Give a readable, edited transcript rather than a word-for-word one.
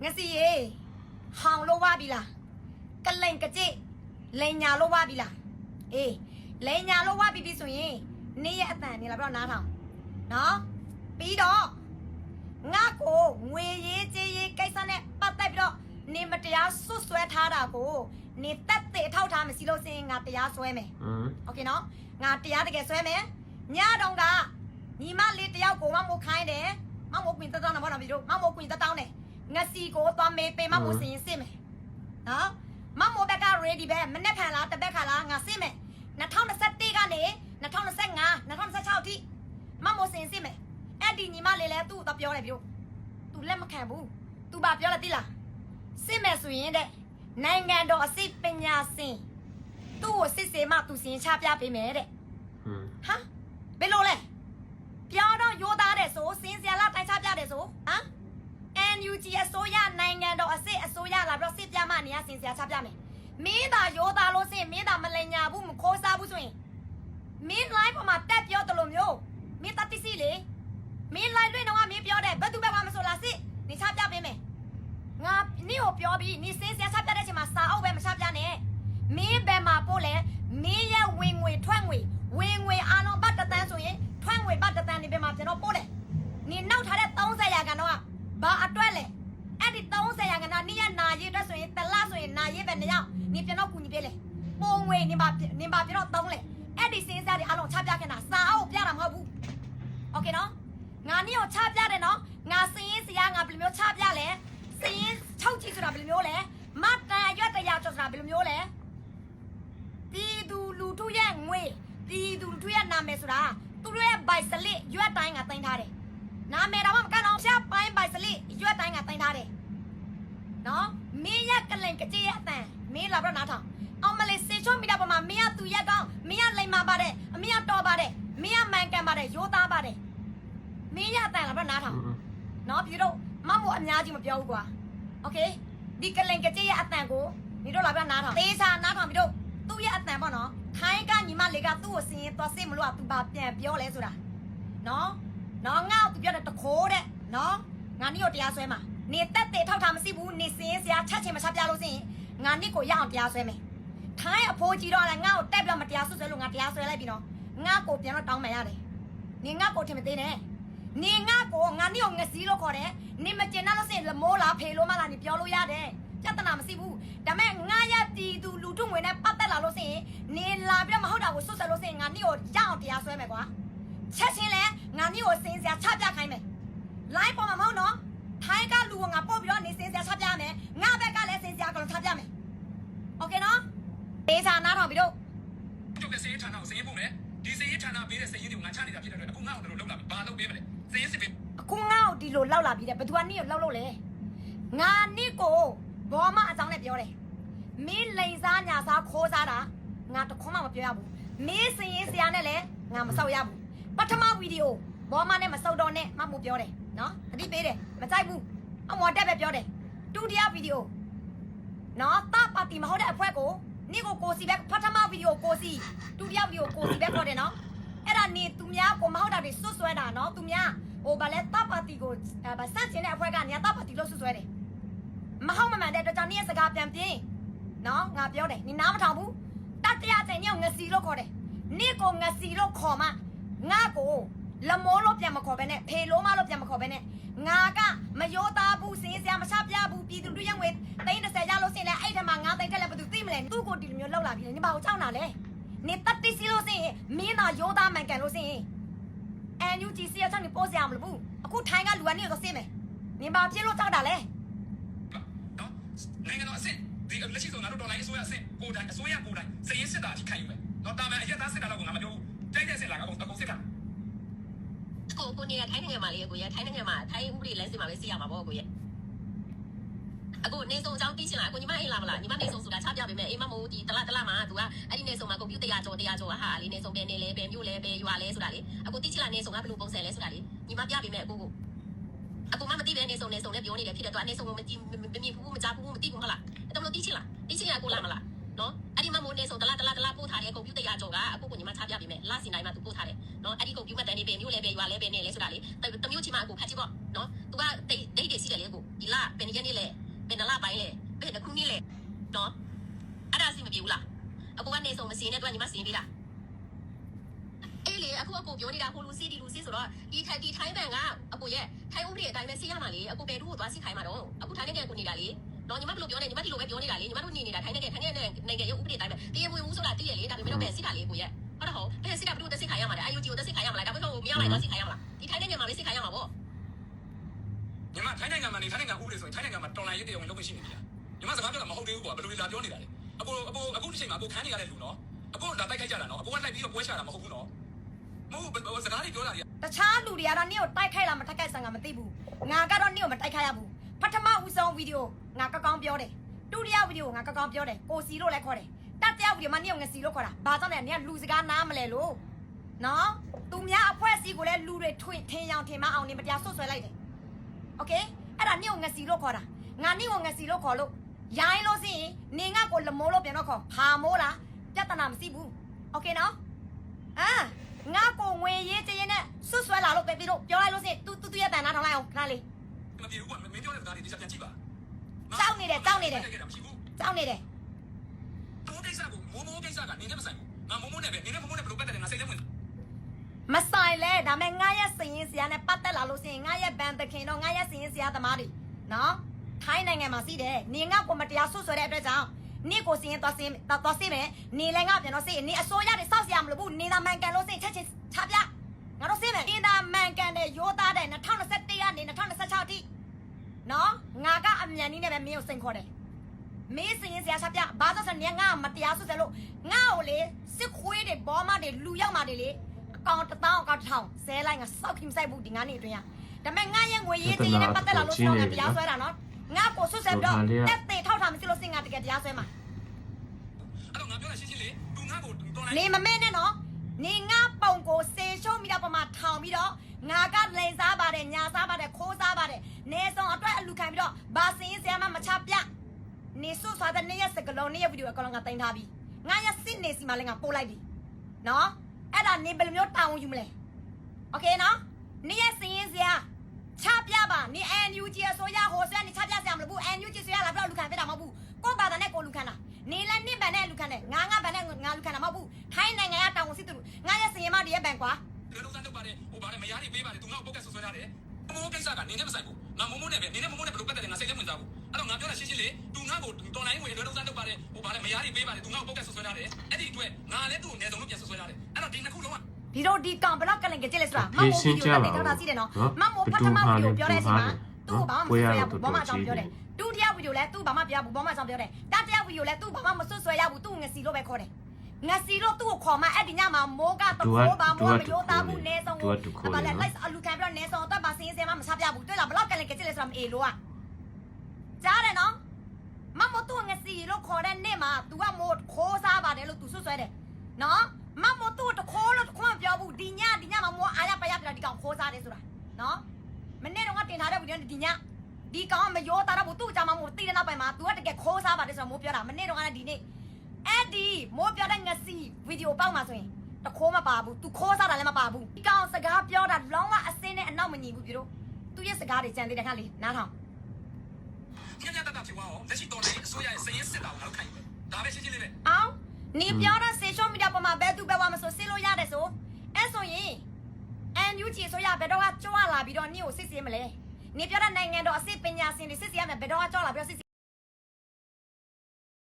ငစီရေဟောင်လို့ဝပြီလားကလိန်ကကြိလိန်ညာလို့ဝပြီလားအေးလိန်ညာလို့ဝပြီပြီဆိုရင်နေ့ရက်အတန်နေလာပြီးတော့နားထောင်နော်ပြီးတော့ငါကိုငွေရေးကြေးရေးကိစ္စနဲ့ပတ်သက်ပြီးတော့နေမတရားဆွဆွဲထားတာကိုနေတက်တဲ့အထောက်ထားမရှိလို့စရင်ငါတရားဆွဲမယ်โอเคနော်ငါတရားတကယ်ဆွဲမယ်ညတောင်ကညီမလေးတယောက်ကိုမမို့ခိုင်းတယ်မမို့ကွင်တက်တောင်းတာဘောနော်ပြီးတော့မမို့ကွင်တက်တောင်းတယ်ငစီကိုသွားမေးပေးမမို့စရင်စစ်မယ်နော်မမို့ဘက်က ready ပဲမနေ့ခံလားတပတ်ခါလားငါစစ်မယ်2021ကနေ2025 2026အထိမမို့စရင်စစ်မယ်အဲ့ဒီညီမလေးလဲသူ့တော့ပြောတယ်ပြီးတော့သူလက်မခံဘူးသူဘာပြောလဲသိလားစစ်မယ်ဆိုရင်တဲ့နိုင်ငံတော်အစိပညာရှင်သူ့ကိုစစ်စေမှသူစင်ချပြပေးမယ်တဲ့ဟာဘယ်လိုလဲပြောတော့ရိုးသားတဲ့ဆိုစင်စရာလာတိုင်ချပြတယ်ဆိုဟမ် NUG အစိုးရနိုင်ငံတော်အစိုးရလာပြီးတော့စစ်ပြမှနေရစင်စရာချပြမယ်မင်းသာရိုးသားလို့စင်မင်းသာမလိန်ညာဘူးမခိုးစားဘူးဆိုရင်မင်း live ပေါ်မှာတက်ပြောတယ်လို့မျိုးမင်းတတိစီလေမင်း live တွေ့တော့မင်းပြောတယ်ဘယ်သူပဲမဆိုလားစစ်နေချပြပေးမယ်ငါနင့်ကိုပြောပြီးနေစင်စရာချပြတဲ့အချိန်မှာစာအုပ်ပဲမချပြနဲ့မင်းဘယ်မှာပို့လဲမင်းရဲ့ဝင်ငွေထွက်ငွေဝင်ငွေအားလုံးပတ်တသန်းဆိုရင်ထွက်ငွေပတ်တသန်းနေဘယ်မှာကျွန်တော်ပို့လဲနေနောက်ထားတဲ့30ရာခိုင်နှုန်းကဘာအတွက်လဲအဲ့ဒီ30ရာခိုင်နှုန်းနင့်ရဲ့နာရေးအတွက်ဆိုရင်တလဆိုရင်နာရေးပဲနှစ်ယောက်နေကျွန်တော်ကူညီပေးလေပုံငွေနေပါကျွန်တော်သုံးလေအဲ့ဒီစင်စရာတွေအားလုံးချပြခဲ့တာစာအုပ်ပြတာမဟုတ်ဘူးโอเคနော်ငါနင့်ကိုချပြတယ်နော်ငါစင်ရင်စရာငါဘယ်လိုမျိုးချပြလဲစင်ရင်ချုပ်ကြည့်ဆိုတာဘယ်လိုမျိုးလဲမတ်တန်ရွက်တရားကျော်ဆိုတာဘယ်လိုမျိုးလဲပြည်သူလူထုရဲ့ငွေပြည်သူလူထုရဲ့နာမည်ဆိုတာသူတို့ရဲ့ဘိုက်စလစ်ရွက်တိုင်းကတင်ထားတယ်နာမည်တော့မကန်အောင်ရှာပိုင်းဘိုက်စလစ်ရွက်တိုင်းကတင်ထားတယ်နော်မင်းရကလင်ကကြေးရအတန်မင်းလာတော့နားထောင်အောင်မလေးစေချုံမိတာပေါ်မှာမင်းရသူရက်ကောင်းမင်းရလိမ်မာပါတယ်အမင်းရတော်ပါတယ်မင်းရမှန်ကန်ပါတယ်ရိုးသားပါတယ်မင်းရအတန်လာတော့နားထောင်နော်ပြီးတော့မမို့အများကြီးမပြောဘူးကွာโอเคဒီကလင်ကကြေးရအတန်ကိုဒီတော့လာပြနားထောင်တေးစာနားထောင်ပြီးတော့သူ့ရဲ့အတန်ပေါ့နော်ခိုင်းကညီမလေးကသူ့ကိုစင်ရင်သွားစစ်မလို့ကသူဘာပြန်ပြောလဲဆိုတာနော်နော်ငါ့ကိုသူပြောတဲ့တခိုးတဲ့နော်ငါနင့်ကိုတရားဆွဲမှာနေတက်တဲ့ထောက်ထားမရှိဘူးနေစင်စရာချက်ချင်းမချပြလို့စင်ငါနင့်ကိုရအောင်တရားဆွဲမယ်ခိုင်းအဖိုးကြီးတော့လည်းငါ့ကိုတက်ပြီးတော့မတရားဆွဲလို့ငါတရားဆွဲလိုက်ပြီနော်ငါ့ကိုပြန်တော့တောင်းမှရတယ်နေငါ့ကိုထင်မသေးနဲ့နေငါ့ကိုငါနင့်ကိုငစီးလို့ခေါ်တယ်နေမကျင်တော့လို့စင်လမိုးလားဖေလို့မလားနေပြောလို့ရတယ်ပြဿနာမရှိဘူးဒါပေမဲ့ငါရတီသူလူထုငွေနဲ့ပတ်သက်လာလို့စင်နေလာပြီးတော့မဟုတ်တာကိုစွတ်ဆက်လို့စင်ငါနင့်ကိုရအောင်တရားဆွဲမယ်ကွာချက်ချင်းလဲငါနင့်ကိုစင်စရာချပြခိုင်းမယ် live ပေါ်မှာမဟုတ်နော်ထိုင်းကလူကငါပို့ပြီးတော့နေစင်စရာချပြမယ်ငါဘက်ကလည်းစင်စရာကလည်းချပြမယ်โอเคနော်ပေးစာနားထောင်ပြီးတော့ကျုပ်ကစေးဌာနကိုစေးပို့မယ်ဒီစေးဌာနပေးတဲ့စေးတွေကိုငါချနေတာဖြစ်တဲ့အတွက်အခုငါ့ကိုတို့လောက်လာဘာလုပ်ပေးမလဲစေးစစ်ပေးအခုငါ့ကိုဒီလိုလောက်လာပြီးတဲ့ဘသူကနင့်ကိုလောက်လို့လဲငါနင့်ကိုဘောမအကြောင်းနဲ့ပြောတယ်မင်းလိန်စားညာစားခိုးစားတာငါတခွန်းမှမပြောရဘူးမင်းစင်ရင်ဆရာနဲ့လည်းငါမဆောက်ရဘူးပထမဗီဒီယိုဘောမနဲ့မဆောက်တော့နဲ့မမို့ပြောတယ်နော်အတိပေးတယ်မကြိုက်ဘူးအမော်တက်ပဲပြောတယ်ဒုတိယဗီဒီယိုနော်တာပါတီမဟုတ်တဲ့အဖွဲကိုနေ့ကိုစီပဲပထမဗီဒီယိုကိုစီဒုတိယဗီဒီယိုကိုစီပဲခေါ်တယ်နော်အဲ့ဒါနေသူများကိုမဟုတ်တာတွေစွတ်ဆွဲတာနော်သူများဟိုဗာလဲတာပါတီကိုဗာစန့်ကျင်တဲ့အဖွဲကနေတာပါတီလို့စွတ်ဆွဲတယ်မဟုတ်မမှန်တဲ့အတွက်ကြောင့်နေ့စကားပြန်ပြင်းနော်ငါပြောတယ်နေနားမထောင်ဘူးတတရတဲ့ညငစီလို့ခေါ်တယ်နေ့ကိုငစီလို့ခေါ်မှငါကိုလမိုးလို့ပြန်မခေါ်ပဲနဲ့ဖေလို့မလို့ပြန်မခေါ်ပဲနဲ့ငါကမယောသားဘူးစင်းစရာမချပြဘူးပြည်သူတို့ရငွေ30ရလို့စင်လဲအဲ့ထမှာငါသိတက်လဲဘယ်သူသိမလဲသူ့ကိုဒီလိုမျိုးလောက်လာပြီလေနေပါကိုကြောက်နာလဲနေတတိစီလို့စင်မင်းသာယောသားမှန်ကန်လို့စင်NUG စီရချောင်းနေပို့စရာမလိုဘူးအခုထိုင်းကလူကနေတော့စင်မယ်နေပါပြင်းလို့ကြောက်တာလဲနော်နိုင်ငံတော်အဆင့်ဒီလက်ရှိဆိုငါတို့တော်လိုင်းအစိုးရအဆင့်ကိုတိုင်းအစိုးရကိုတိုင်းစေးစစ်တာအထိခံယူမယ်နော်တာမန်အရက်သားစစ်တာတော့ငါမပြောဘူးတိုက်တဲ့စစ်လာကအကုန်စစ်တာကိုနေရထိုင်းနိုင်ငံမှာလေကိုရထိုင်းနိုင်ငံမှာထိုင်းဥပဒေလမ်းစဉ်မှာပဲစစ်ရမှာပေါ့ကိုရအခုနေစုံအကြောင်းသိချင်လားကိုညီမအိမ်လာမလားညီမနေစုံဆိုတာချပြပေးမယ်အိမ်မမို့ဒီတလားမှာသူကအဲ့ဒီနေစုံမှာကွန်ပျူတာ100ကျော်ဟာလေနေစုံပဲနေလဲပဲမြို့လဲပဲရွာလဲဆိုတာလေအခုသိချင်လားနေစုံကဘယ်လိုပုံစံလဲဆိုတာလေညီမပြပေးမယ်အခုမှမသိပဲနေစုံနဲ့ပြောနေတယ်ဖြစ်တဲ့တော့နေစုံကိုမမြင်ဘူးမကြားဘူးမသိဘူးဟုတ်လားအဲ့တော့မလို့သိချင်လားသိချင်ရကိုလာမလားနော်အဲ့ဒီမမိုးနေစုံတလားပို့ထားတဲ့ကွန်ပျူတာ100ကျော်ကအခုကိုညီမချပြပေးမယ်လစီတိုင်းမှာသူပို့ထားတယ်နော်အဲ့ဒီကွန်ပျူတာတန်းနေပဲမြို့လဲပဲရွာလဲပဲနေလဲဆိုတာလေတမျိုးချီမအခုဖတ်ကြည့်ပေါ့နော်သူ ကဒိတ်တွေရှိတယ်လေကိုဒီလပင်ရက်နေ့လေပင်နလပိုင်းလေပင်တစ်ခုနေ့လေနော်အဲ့ဒါစီမပြေဘူးလားအခုကနေဆုံးမစင်းနဲ့တော့ညီမစင်းပေးတာအေးလေအခုပြောနေတာဟိုလူစီဒီလူစီဆိုတော့ဒီထိုင်းဘန်ကအကိုရဲ့ထိုင်းဥပဒေအတိုင်းပဲစီရမှာလေအခုဘယ်သူ့ကိုသွားစီခိုင်းမှာတော့အခုထိုင်းနိုင်ငံကိုနေတာလေနော်ညီမဘယ်လိုပြောနေညီမဒီလိုပဲပြောနေတာလေညီမတို့နေနေတာထိုင်းနိုင်ငံရဲ့ဥပဒေအတိုင်းပဲတရားဝင်ဦးဆိုတာတည်ရလေဒါပေမဲ့တော့ပဲစီတာလေကိုရဲ့ဟုတ်တော့ဘယ်စီတာဘယ်လိုတက်စီခိုင်းရမှာလဲ IUG ကိုတက်စီခိုင်းရမှာလားဒါပေမဲ့မရောက်လိုက်တော့စီခိုင်းရမှာလားဒီထိုင်းနိုင်ငံမှာပဲစီခိုင်းရမှာပေါ့ ညီမထိုင်းနိုင်ငံမှာနေထိုင်းနိုင်ငံဥပဒေဆိုရင်ထိုင်းနိုင်ငံမှာတော်လိုင်းရေးတရားဝင်လုပ်ခွင့်ရှိနေပြီလားညီမစကားပြောတာမဟုတ်သေးဘူးကွာဘယ်လိုလဲလာပြောနေတာလဲအခုဒီချိန်မှာအခုခန်းနေရတဲ့လူနော်အခုလာတိုက်ခိုက်ကြတာနော်အခုကလိုက်ပြီးတော့ပွဲချတာမဟုတ်ဘူးနော်မဟုတ်စကားတွေပြောတာကြီး တခြားလူတွေကတော့နင့်ကိုတိုက်ခိုက်လားမတိုက်ခိုက်ဆန်ကမသိဘူးငါကတော့နင့်ကိုမတိုက်ခိုက်ရဘူးပထမဦးဆုံးဗီဒီယိုငါကောင်းပြောတယ်ဒုတိယဗီဒီယိုငါကောင်းပြောတယ်ကိုစီလို့လည်းခေါ်တယ်တတိယဗီဒီယိုမှာနင့်ကိုငစီလို့ခေါ်တာဘာကြောင့်လဲနင့်ကလူစကားနားမလဲလို့နော်သူများအဖွဲ့အစည်းကိုလည်းလူတွေထွင်ထင်အောင်ထင်မအောင်နေမတရားဆွဆွဲလိုက်တယ်โอเคအဲ့ဒါနင့်ကိုငစီလို့ခေါ်တာငါနင့်ကိုငစီလို့ခေါ်လို့ရိုင်းလို့စရင်နေငါကိုလမိုးလို့ပြန်တော့ခေါ်ဖာမိုးလားပြဿနာမရှိဘူးโอเคနော်ငါကိုငွေရေးချင်နဲ့ဆွဆွဲလာလို့ပဲပြီးတော့ပြောလိုက်လို့စရင်သူရဲ့တန်နာထောင်လိုက်အောင်ခဏလေး မပြေဘူးကွာမင်းပြောတဲ့စကားတွေဒီချက်ပြန်ကြည့်ပါ ကြောက်နေတယ် ကြောက်နေတယ် ကြောက်နေတယ် မိုးကိစ္စကိုမိုးကိစ္စကနေနဲ့မဆိုင်ဘူးငါမိုးနဲ့ပဲနေနဲ့မိုးနဲ့ဘယ်လိုပတ်တယ်ငါစိတ်ထဲဝင် မဆိုင်လဲဒါမဲ့ငါရဲ့စရင်စရာနဲ့ပတ်သက်လာလို့စရင်ငါရဲ့ဘန်တခင်တော့ငါရဲ့စရင်စရာသမားတွေနော်ထိုင်းနိုင်ငံမှာစီးတယ်နေငါကိုမတရားဆွဆွဲတဲ့အတွက်ကြောင့်နေကိုစရင်သွားစီးမယ်နေလဲငါပြန်တော့စီးနေအစိုးရတွေစောက်စရာမလိုဘူးနေသာမှန်ကန်လို့စရင်ချက်ချင်းချပြငါတို့စီးမယ်နေသာမှန်ကန်တဲ့ရိုးသားတဲ့2021ကနေ2026အထိနော်ငါကအမြန်နည်းနဲ့ပဲမင်းကိုစိန်ခေါ်တယ်မင်းစရင်စရာချပြဘာလို့ဆိုနေငါမတရားဆွဆွဲလို့ငါ့ကိုလေစစ်ခွေးတွေဘောမတွေလူရောက်มาတွေလေအကောင်1000အကောင်1000ဆဲလိုက်ငါစောက်ခင်ဆိုင်ဘူးဒီငါနေအတွင်းရဒါပေမဲ့ငါရဲ့ငွေရေးကြေးနဲ့ပတ်သက်လာလို့ဆိုတော့ငါတရားဆွဲတာနော်ငါကိုဆွဆွဲပြီးတော့တက်တေထောက်ထားမရှိလို့စင်ငါတကယ်တရားဆွဲမှာ အဲ့တော့ငါပြောတာရှင်းရှင်းလေးသူငါ့ကိုတော်လိုက် နေမမဲနဲ့နော်နေငါပုံကိုစေရှုံးပြီးတော့ပမာထောင်ပြီးတော့ငါကလိန်စားပါတယ်ညာစားပါတယ်ခိုးစားပါတယ်နေဆောင်အတွက်အလူခံပြီးတော့ဘာစင်းဆရာမမချပြနေဆုသွားတဲ့နေရစကလုံးနေရဗီဒီယိုအကောင်ကတင်ထားပြီးငါရစစ်နေစီမလဲငါပို့လိုက်ပြီနော်အဲ့ဒါနေဘယ်လိုမျိုးတောင်းယူမလဲโอเคနော်နေရစင်းစရာချပြပါနေ NUG အစိုးရဟိုဆွဲနေချပြစရာမလိုဘူး NUG ဆိုရလာပြီးတော့လူခံပေးတာမဟုတ်ဘူးကိုဘာသာနဲ့ကိုလူခံတာနေလဲနင့်ဗန်နဲ့လူခံတယ်ငါဗန်နဲ့ငါလူခံတာမဟုတ်ဘူးထိုင်းနိုင်ငံကတောင်းစစ်သူငါရစရင်မတည်းရဲ့ဗန်ကွာ ဒီလိုစမ်းတော့ပါတယ်ဟိုပါတယ်မရည်ပေးပါတယ်သူငါ့ကိုပုတ်ကဆွဆွဲထားတယ်မိုးကိစ္စကနေနဲ့မဆိုင်ဘူးငါမိုးနဲ့ပဲနေနဲ့မိုးနဲ့ဘယ်လိုပတ်တယ်ငါစိတ်ထဲဝင်စားဘူးအဲ့တော့ငါပြောတာရှင်းရှင်းလေးသူငါ့ကိုတော်လိုင်းဝင်တော့စမ်းတော့ပါတယ်ဟိုပါတယ်မရည်ပေးပါတယ်သူငါ့ကိုပုတ်ကဆွဆွဲထားတယ်အဲ့ဒီအတွက်ငါလည်းသူ့ကိုနေဆုံးလို့ပြန်ဆွဆွဲထားတယ်အဲ့တော့ဒီနှစ်ခုလုံးက ဒီတော့ဒီကောင်ဘလောက်ကလင်ကကြည့်လဲဆိုတာမမိုးဗီဒီယိုနဲ့ထောက်တာစီးတယ်နော်မမိုးပထမဗီဒီယိုပြောတဲ့အချိန်မှာသူ့ဘာမှမဆွဆွဲရဘူးဘာမှအကြောင်းပြောတယ်ဒုတိယဗီဒီယိုလဲသူ့ဘာမှပြောဘူးဘာမှအကြောင်းပြောတယ်တတိယဗီဒီယိုလဲသူ့ဘာမှမဆွဆွဲရဘူးသူ့ငစီလို့ပဲခေါ်တယ်ငစီလို့သူ့ကိုခေါ်မှအဲ့ဒီညမှာမိုးကတခိုးပါမိုးမရိုးသားဘူးနေဆောင်ကိုဘာလဲလိုက်အလူခံပြီးတော့နေဆောင်တော့ပါစင်းစဲမှမချပြဘူးတွေ့လားဘလောက်ကလင်ကကြည့်လဲဆိုတာမအေလို့อ่ะကြားတယ်နော်မမိုးသူ့ငစီလို့ခေါ်တဲ့နေ့မှာ तू ကမိုးခိုးစားပါတယ်လို့ तू ဆွဆွဲတယ်နော်မမို့သူ့တခိုးလို့ခွန့်ပြောဘူးဒီညမှာမိုးအားရပါရပြဒီကောင်ခိုးစားတယ်ဆိုတာနော်မနေ့တော့ကတင်ထားတဲ့ဗီဒီယိုဒီညဒီကောင်မရိုးသားတော့ဘူးသူ့အကြောင်းမမို့တိတဲ့နောက်ပိုင်းမှာ तू ကတကယ်ခိုးစားပါတယ်ဆိုတော့မိုးပြောတာမနေ့တော့ကဒီနေ့အဲ့ဒီမိုးပြောတဲ့ငစီဗီဒီယိုပေါက်မှာဆိုရင်တခိုးမပါဘူး तू ခိုးစားတာလည်းမပါဘူးဒီကောင်စကားပြောတာလောင်းကအစင်းနဲ့အနောက်မညီဘူးပြတို့သူ့ရဲ့စကားတွေကြံသေးတယ်ခါလေးနားထောင် ညညတတဖြစ်သွားအောင်လက်ရှိတော်လိုင်းအစိုးရရဲ့စည်ရင်းစစ်တာကိုငါတို့ခိုင်းတယ်ဒါပဲရှင်းရှင်းလေးပဲ အောင်နေပြောတဲ့ဆေရှုံးမီဒီယာပေါ်မှာဘယ်သူပဲဝါမဆိုစစ်လို့ရတယ်ဆိုအဲ့ဆိုရင် NUG ဆိုရဘယ်တော့ကကြွားလာပြီးတော့နင့်ကိုစစ်ဆေးမလဲနေပြောတဲ့နိုင်ငံတော်အစစ်ပညာရှင်တွေစစ်ဆေးရမယ်ဘယ်တော့ကကြွားလာပြီးတော့စစ်